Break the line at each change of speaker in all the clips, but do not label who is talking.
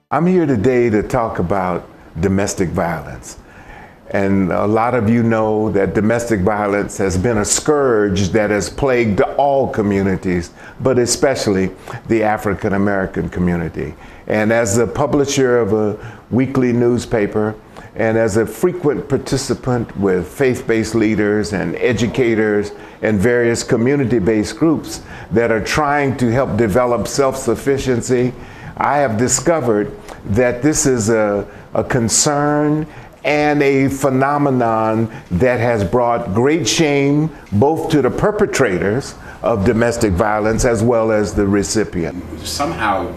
I'm here today to talk about domestic violence. And a lot of you know that domestic violence has been a scourge that has plagued all communities, but especially the African American community. And as a publisher of a weekly newspaper, and as a frequent participant with faith-based leaders and educators and various community-based groups that are trying to help develop self-sufficiency, I have discovered that this is a concern and a phenomenon that has brought great shame both to the perpetrators of domestic violence as well as the recipient.
Somehow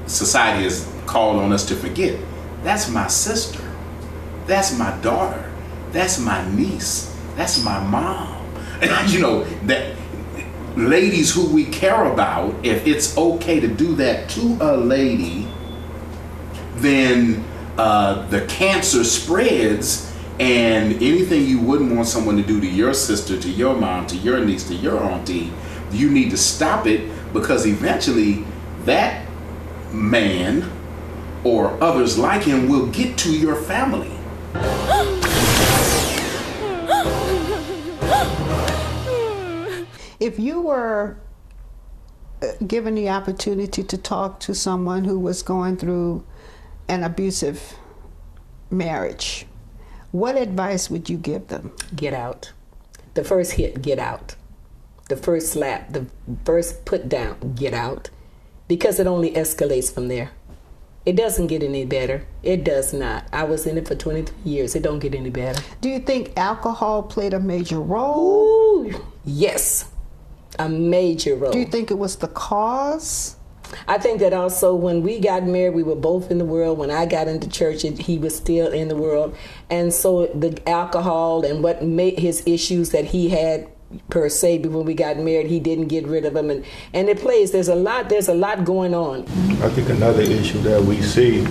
society has called on us to forget, that's my sister, that's my daughter, that's my niece, that's my mom. And you know, that ladies who we care about, if it's okay to do that to a lady, then the cancer spreads, and anything you wouldn't want someone to do to your sister, to your mom, to your niece, to your auntie, you need to stop it, because eventually that man or others like him will get to your family.
If you were given the opportunity to talk to someone who was going through an abusive marriage, what advice would you give them?
Get out. The first hit, get out. The first slap, the first put down, get out. Because it only escalates from there. It doesn't get any better. It does not. I was in it for 23 years. It don't get any better.
Do you think alcohol played a major role?
Ooh, yes, a major role.
Do you think it was the cause?
I think that also when we got married, we were both in the world. When I got into church, he was still in the world. And so the alcohol and what made his issues that he had per se before we got married, he didn't get rid of them. And it plays, there's a lot going on.
I think another issue that we see,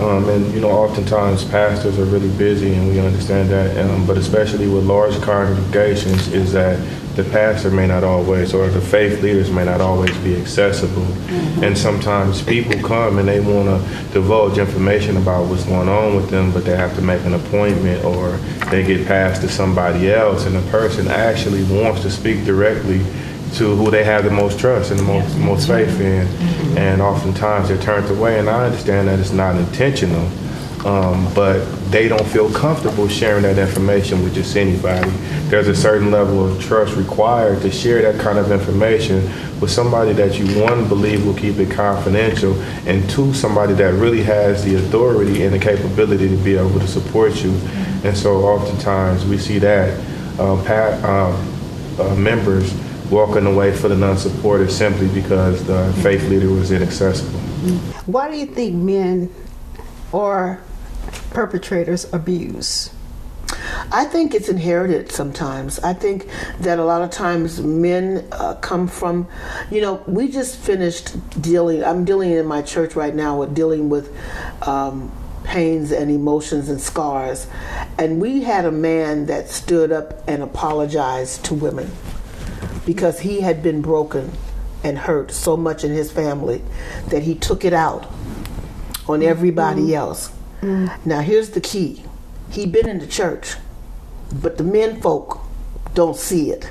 and you know, oftentimes pastors are really busy and we understand that, but especially with large congregations, is that the pastor may not always, or the faith leaders may not always be accessible. Mm-hmm. And sometimes people come and they want to divulge information about what's going on with them, but they have to make an appointment, or they get passed to somebody else, and the person actually wants to speak directly to who they have the most trust and the most faith in. Mm-hmm. And oftentimes they're turned away, and I understand that it's not intentional, but they don't feel comfortable sharing that information with just anybody. There's a certain level of trust required to share that kind of information with somebody that you, one, believe will keep it confidential, and two, somebody that really has the authority and the capability to be able to support you. And so oftentimes we see that members walking away feeling unsupported simply because the faith leader was inaccessible.
Why do you think men or perpetrators abuse?
I think it's inherited sometimes. I think that a lot of times men come from, you know, we just finished I'm dealing in my church right now with dealing with pains and emotions and scars. And we had a man that stood up and apologized to women because he had been broken and hurt so much in his family that he took it out on everybody else. Now here's the key. He'd been in the church, but the men folk don't see it.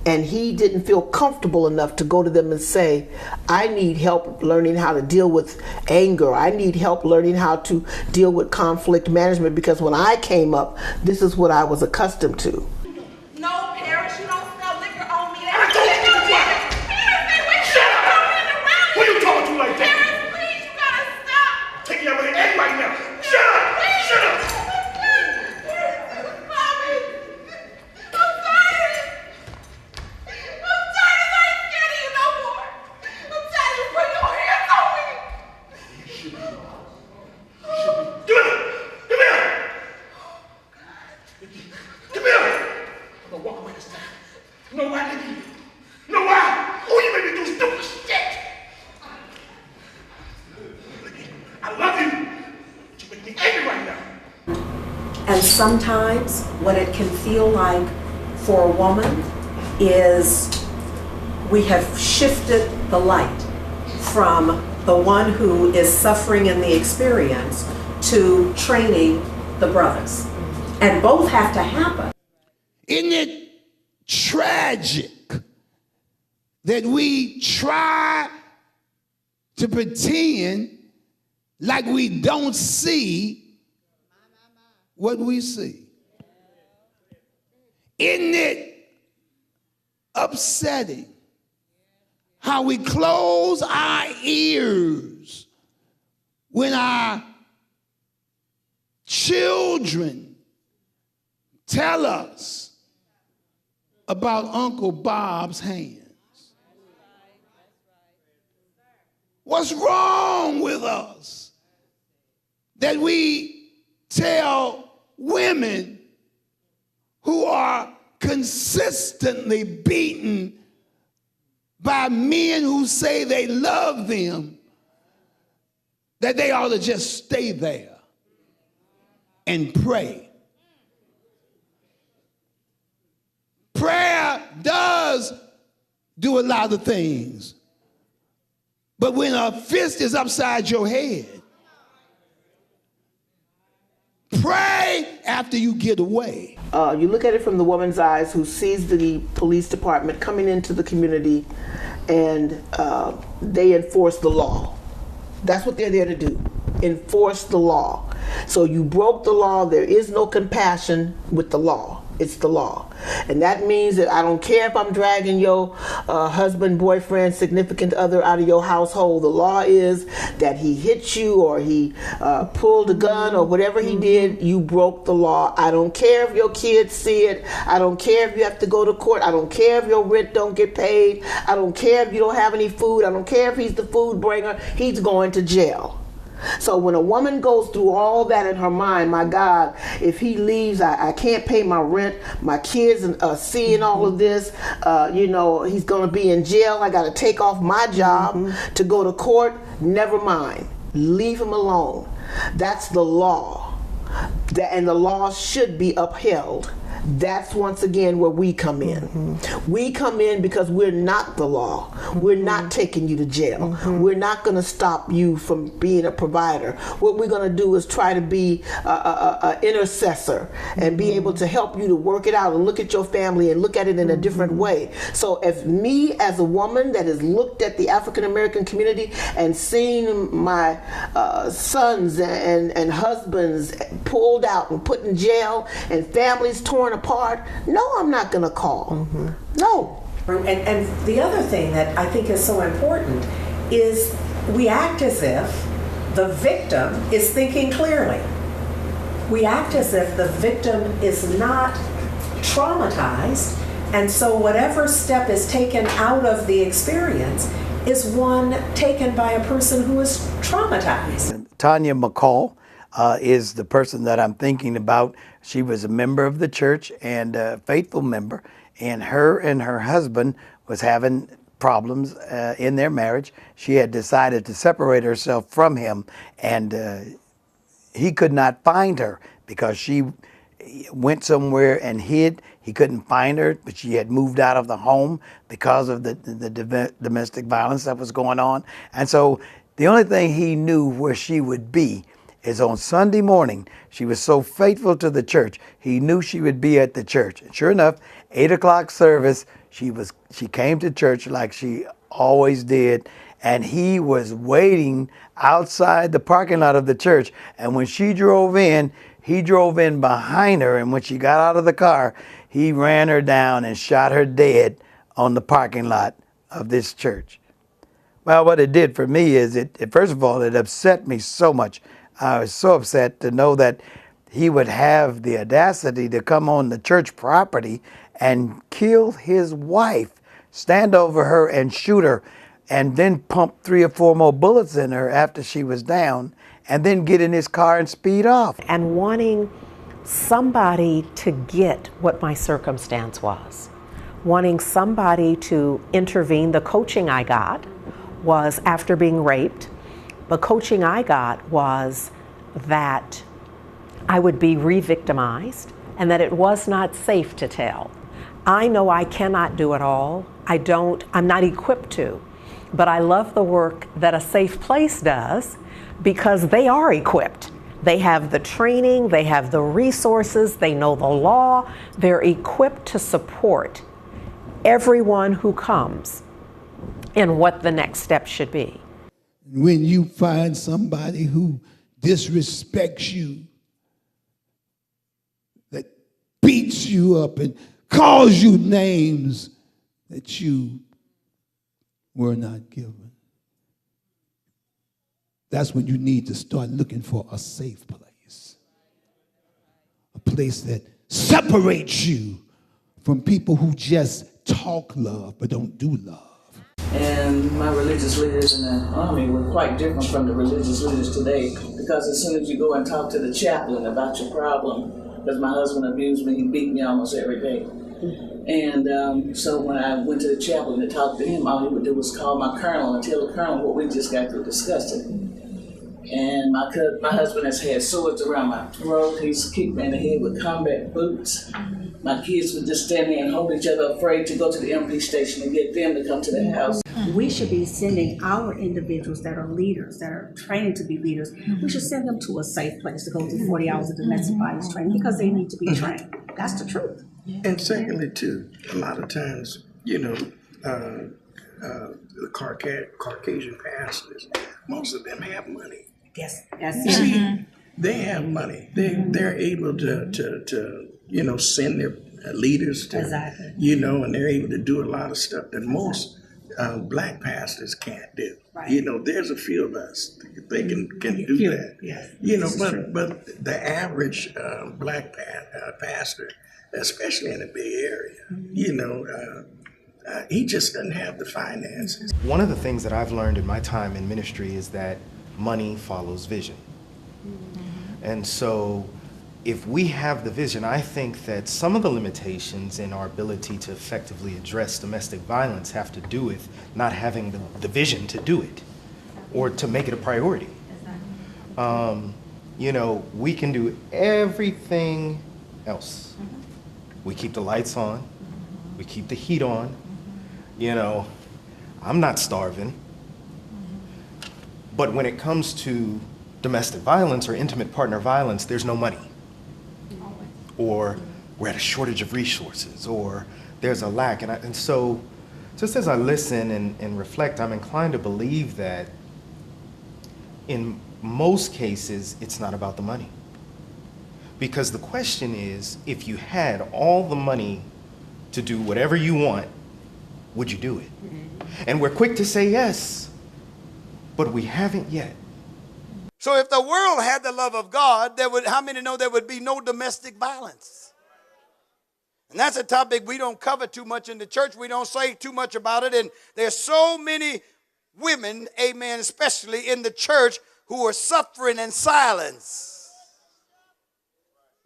And he didn't feel comfortable enough to go to them and say, I need help learning how to deal with anger. I need help learning how to deal with conflict management, because when I came up, this is what I was accustomed to.
No, Paris, you don't smell liquor on me.
I told you to be quiet. Shut up! Who you talking to like that?
Paris, please, you gotta stop.
Take your money and right now. Shut up! Shut up!
Mommy, I'm tired. I'm tired. I ain't scared of you no more. I'm tired of you putting your hands on me.
You should be. Come here! Come here! Come here! I'm gonna walk away this time. You know why, nigga? You know why? Oh, you made me do stupid shit! I love you! You make me angry right now.
And sometimes what it can feel like for a woman is we have shifted the light from the one who is suffering in the experience to training the brothers. And both have to happen.
Isn't it tragic that we try to pretend like we don't see what we see? Isn't it upsetting how we close our ears when our children tell us about Uncle Bob's hands? What's wrong with us that we tell women who are consistently beaten by men who say they love them that they ought to just stay there and pray? Prayer does do a lot of things, but when a fist is upside your head, pray after you get away.
You look at it from the woman's eyes who sees the police department coming into the community and they enforce the law. That's what they're there to do, enforce the law. So you broke the law. There is no compassion with the law. It's the law. And that means that I don't care if I'm dragging your husband, boyfriend, significant other out of your household. The law is that he hit you or he pulled a gun or whatever he did, you broke the law. I don't care if your kids see it. I don't care if you have to go to court. I don't care if your rent don't get paid. I don't care if you don't have any food. I don't care if he's the food bringer. He's going to jail. So when a woman goes through all that in her mind, my God, if he leaves, I can't pay my rent, my kids are seeing all of this, he's going to be in jail, I got to take off my job to go to court, never mind. Leave him alone. That's the law. And the law should be upheld. That's once again where we come in. We come in because we're not the law. We're not taking you to jail. We're not going to stop you from being a provider. What we're going to do is try to be an intercessor and be able to help you to work it out and look at your family and look at it in a different way. So if me as a woman that has looked at the African American community and seen my sons and husbands pulled out and put in jail and families torn apart, no, I'm not going to call. No.
And the other thing that I think is so important is we act as if the victim is thinking clearly. We act as if the victim is not traumatized, and so whatever step is taken out of the experience is one taken by a person who is traumatized.
Tanya McCall is the person that I'm thinking about. She was a member of the church and a faithful member, and her husband was having problems in their marriage. She had decided to separate herself from him, and he could not find her because she went somewhere and hid. He couldn't find her, but she had moved out of the home because of the domestic violence that was going on. And so the only thing he knew where she would be is on Sunday morning. She was so faithful to the church. He knew she would be at the church. And sure enough, 8 o'clock service, she came to church like she always did. And he was waiting outside the parking lot of the church. And when she drove in, he drove in behind her. And when she got out of the car, he ran her down and shot her dead on the parking lot of this church. Well, what it did for me is, first of all, it upset me so much. I was so upset to know that he would have the audacity to come on the church property and kill his wife, stand over her and shoot her, and then pump 3 or 4 more bullets in her after she was down, and then get in his car and speed off.
And wanting somebody to get what my circumstance was, wanting somebody to intervene. The coaching I got was after being raped. The coaching I got was that I would be re-victimized and that it was not safe to tell. I know I cannot do it all. I'm not equipped to.
But I love the work that A Safe Place does because they are equipped. They have the training, they have the resources, they know the law, they're equipped to support everyone who comes in what the next step should be.
When you find somebody who disrespects you, that beats you up and calls you names that you were not given, that's when you need to start looking for a safe place. A place that separates you from people who just talk love but don't do love.
And my religious leaders in the Army were quite different from the religious leaders today, because as soon as you go and talk to the chaplain about your problem, because my husband abused me, he beat me almost every day. And so when I went to the chaplain to talk to him, all he would do was call my colonel and tell the colonel what we just got through discussing. And my husband has had swords around my throat. He's kicked me in the head with combat boots. My kids would just stand there and hold each other, afraid to go to the MP station and get them to come to the house.
We should be sending our individuals that are leaders, that are training to be leaders, we should send them to a safe place to go through 40 hours of domestic violence training, because they need to be trained. That's the truth.
And secondly, too, a lot of times, the Caucasian pastors, most of them have money.
Yes.
See, they have money. They're able to send their leaders to,
exactly.
And they're able to do a lot of stuff that most black pastors can't do.
Right.
There's a few of us they can do that.
Yes.
But the average black pastor, especially in the Bay Area, he just doesn't have the finances.
One of the things that I've learned in my time in ministry is that money follows vision. And so if we have the vision, I think that some of the limitations in our ability to effectively address domestic violence have to do with not having the vision to do it or to make it a priority. We can do everything else. We keep the lights on, we keep the heat on, I'm not starving. But when it comes to domestic violence or intimate partner violence, there's no money. Or we're at a shortage of resources, or there's a lack. And so just as I listen and reflect, I'm inclined to believe that in most cases, it's not about the money. Because the question is, if you had all the money to do whatever you want, would you do it? And we're quick to say yes, but we haven't yet.
So if the world had the love of God, how many know there would be no domestic violence? And that's a topic we don't cover too much in the church. We don't say too much about it. And there's so many women, amen, especially in the church, who are suffering in silence.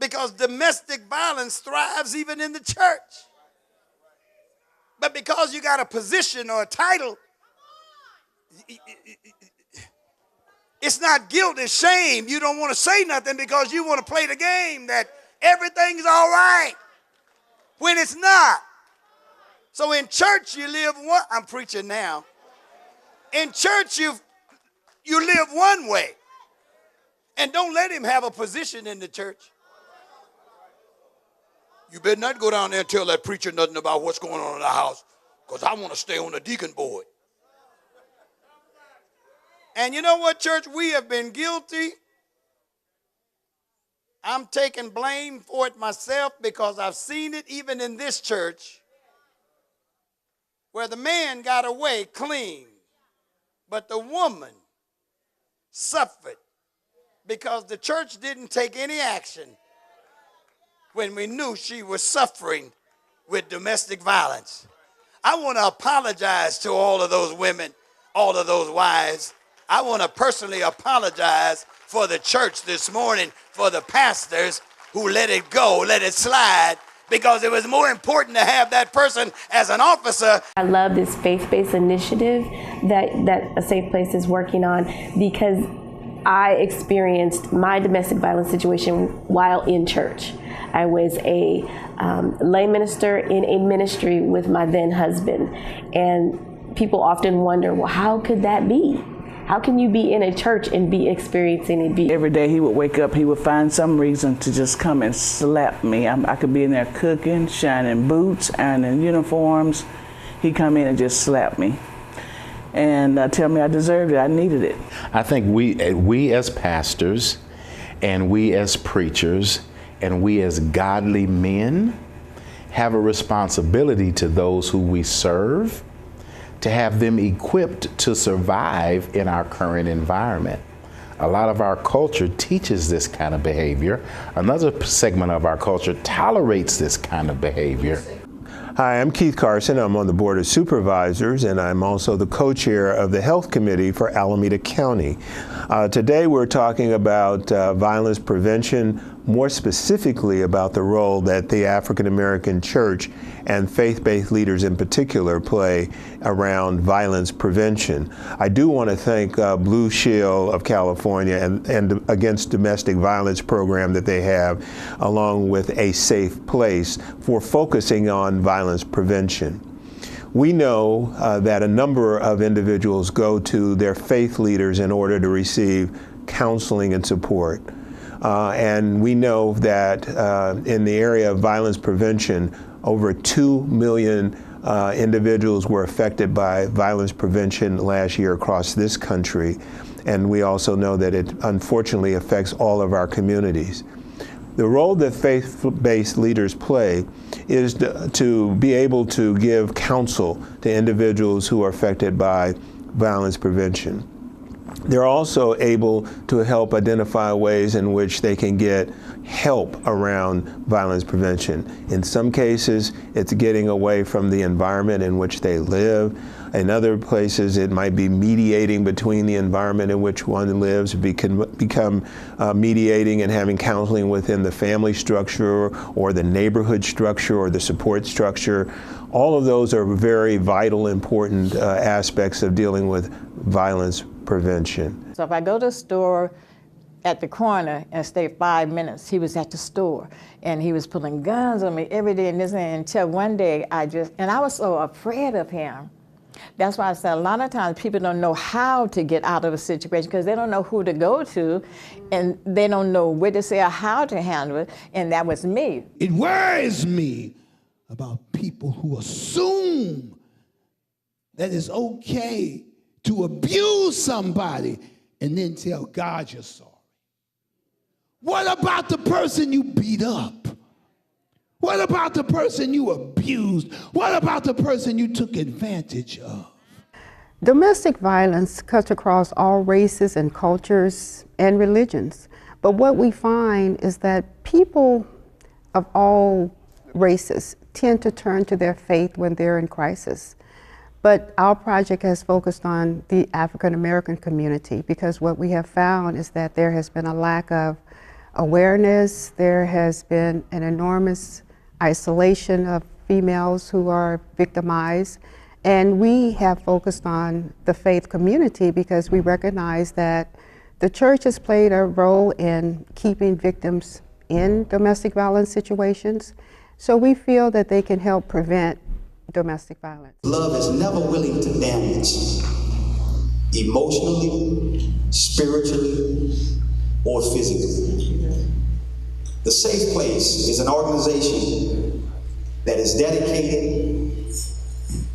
Because domestic violence thrives even in the church. But because you got a position or a title, it's not guilt, it's shame. You don't want to say nothing because you want to play the game that everything's all right when it's not. So in church you live one, I'm preaching now. In church you live one way. And don't let him have a position in the church. You better not go down there and tell that preacher nothing about what's going on in the house, because I want to stay on the deacon board. And you know what, church? We have been guilty. I'm taking blame for it myself because I've seen it even in this church where the man got away clean, but the woman suffered because the church didn't take any action when we knew she was suffering with domestic violence. I want to apologize to all of those women, all of those wives. I want to personally apologize for the church this morning, for the pastors who let it go, let it slide, because it was more important to have that person as an officer.
I love this faith-based initiative that A Safe Place is working on, because I experienced my domestic violence situation while in church. I was a lay minister in a ministry with my then husband, and people often wonder, well, how could that be? How can you be in a church and be experiencing abuse?
Every day he would wake up, he would find some reason to just come and slap me. I could be in there cooking, shining boots, ironing uniforms. He'd come in and just slap me and tell me I deserved it, I needed it.
I think we as pastors and we as preachers and we as godly men have a responsibility to those who we serve, to have them equipped to survive in our current environment. A lot of our culture teaches this kind of behavior. Another segment of our culture tolerates this kind of behavior.
Hi, I'm Keith Carson. I'm on the Board of Supervisors, and I'm also the co-chair of the Health Committee for Alameda County. Today we're talking about violence prevention, more specifically about the role that the African American church and faith-based leaders in particular play around violence prevention. I do want to thank Blue Shield of California and Against Domestic Violence program that they have, along with A Safe Place, for focusing on violence prevention. We know that a number of individuals go to their faith leaders in order to receive counseling and support. And we know that in the area of violence prevention, over 2 million individuals were affected by violence prevention last year across this country. And we also know that it unfortunately affects all of our communities. The role that faith-based leaders play is to be able to give counsel to individuals who are affected by violence prevention. They're also able to help identify ways in which they can get help around violence prevention. In some cases, it's getting away from the environment in which they live. In other places, it might be mediating between the environment in which one lives, become mediating and having counseling within the family structure or the neighborhood structure or the support structure. All of those are very vital, important aspects of dealing with violence prevention.
So if I go to the store at the corner and stay 5 minutes, he was at the store and he was pulling guns on me every day and this and until one day I was so afraid of him. That's why I said a lot of times people don't know how to get out of a situation because they don't know who to go to and they don't know what to say or how to handle it, and that was me.
It worries me about people who assume that it's okay to abuse somebody and then tell God you're sorry. What about the person you beat up? What about the person you abused? What about the person you took advantage of?
Domestic violence cuts across all races and cultures and religions. But what we find is that people of all races tend to turn to their faith when they're in crisis. But our project has focused on the African American community because what we have found is that there has been a lack of awareness, there has been an enormous isolation of females who are victimized, and we have focused on the faith community because we recognize that the church has played a role in keeping victims in domestic violence situations, so we feel that they can help prevent domestic violence.
Love is never willing to damage emotionally, spiritually, or physically. The Safe Place is an organization that is dedicated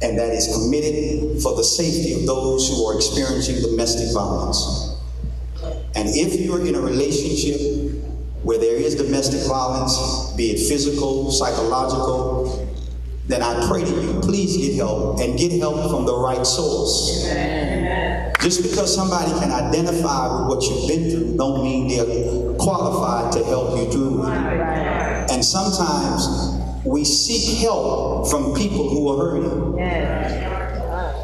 and that is committed for the safety of those who are experiencing domestic violence. And if you're in a relationship where there is domestic violence, be it physical, psychological, then I pray to you, please get help and get help from the right source. Just because somebody can identify with what you've been through don't mean they're qualified to help you through it. And sometimes we seek help from people who are hurting.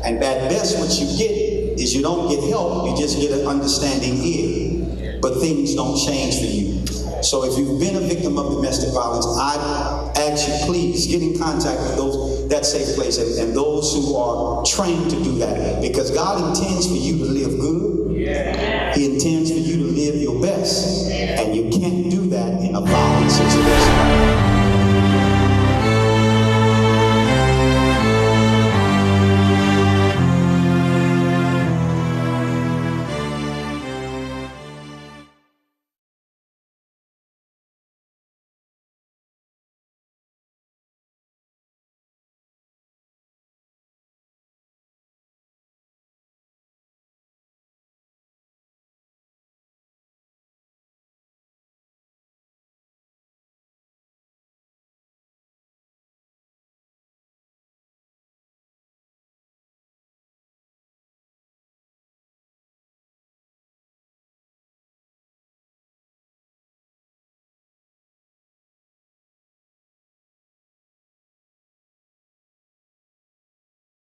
And at best what you get is you don't get help, you just get an understanding ear. But things don't change for you. So if you've been a victim of domestic violence, I ask you, please get in contact with that Safe Place and those who are trained to do that. Because God intends for you to live good. He intends for you to live your best. And you can't do that in a violent situation.